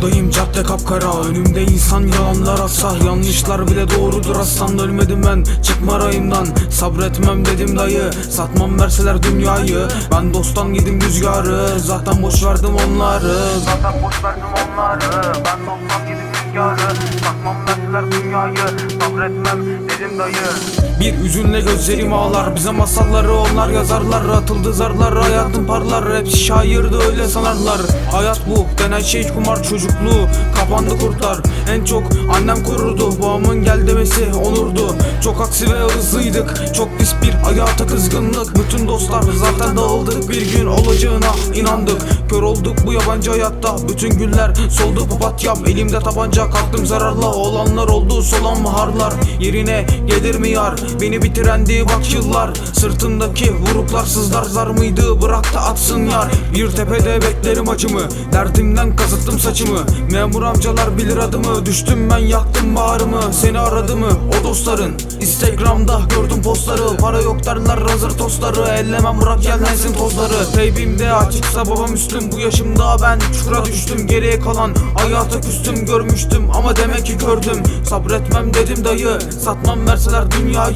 Yoldayım cadde kapkara, önümde insan yalanlar asah. Yanlışlar bile doğrudur aslan, ölmedim ben çıkma rayımdan. Sabretmem dedim dayı, satmam verseler dünyayı. Ben dosttan yedim rüzgarı, zaten boş verdim onları. Ben dosttan yedim rüzgarı, satmam verseler dünyayı. Sabretmem dedim dayı. Bir üzünle gözlerim ağlar, bize masalları onlar yazarlar. Atıldı zarlar, hayatım parlar, hepsi şairdi öyle sanarlar. Hayat bu denen şey kumar, çocukluğu kapandı kurtlar. En çok annem korurdu, babamın gel demesi onurdu. Çok aksi ve hızlıydık, çok pis bir hayata kızgınlık. Bütün dostlar zaten dağıldık, bir gün olacağına inandık. Kör olduk bu yabancı hayatta, bütün güller soldu papatyam. Elimde tabanca, kalktım zararla, olanlar oldu solan baharlar. Yerine gelir mi yar, beni bitirendi bak yıllar. Sırtımdaki vuruklar sızlar, zar mıydı bırak da atsın yar. Bir tepede beklerim acımı, derdimden kazıttım saçımı. Memur amcalar bilir adımı, düştüm ben yaktım bağrımı. Seni aradı mı o dostların, Instagram'da gördüm postları. Para yok derler hazır tostları, ellemem bırak yerlensin tozları. Teybimde açıksa babam üstüm, bu yaşımda ben çukura düştüm. Geriye kalan hayata küstüm, görmüştüm ama demek ki gördüm. Sabretmem dedim dayı, satmam verseler dünyayı.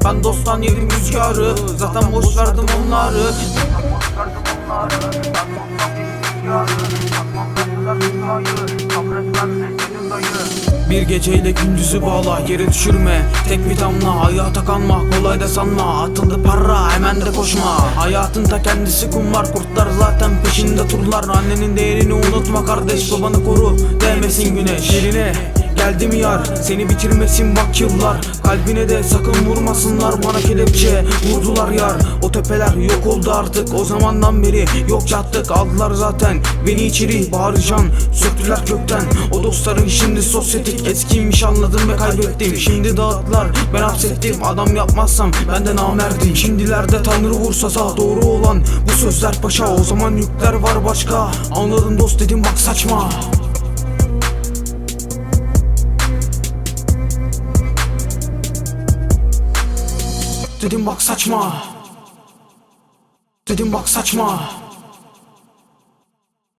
Ben dosttan yedim rüzgarı, zaten boş verdim onları. Bir geceyle gündüzü bağla, yere düşürme tek bir damla. Hayata kanma, kolay da sanma, atıldı para hemen de koşma. Hayatın ta kendisi kumar, kurtlar zaten peşinde turlar. Annenin değerini unutma kardeş, babanı koru değmesin güneş. Yerine geldi mi yar, seni bitirmesin bak yıllar. Kalbine de sakın vurmasınlar, bana kelepçe vurdular yar. O tepeler yok oldu artık, o zamandan beri yok yattık. Aldılar zaten beni içeri, bağıracağım söktüler kökten. O dostların şimdi sosyetik, eskiymiş anladım ve kaybettim. Şimdi dağıttılar, ben hapsettim, adam yapmazsam ben de namerdim. Şimdilerde tanrı vursa sağ, doğru olan bu sözler paşa. O zaman yükler var başka, anladım dost dedim bak saçma. Dedim bak saçma, dedim bak saçma.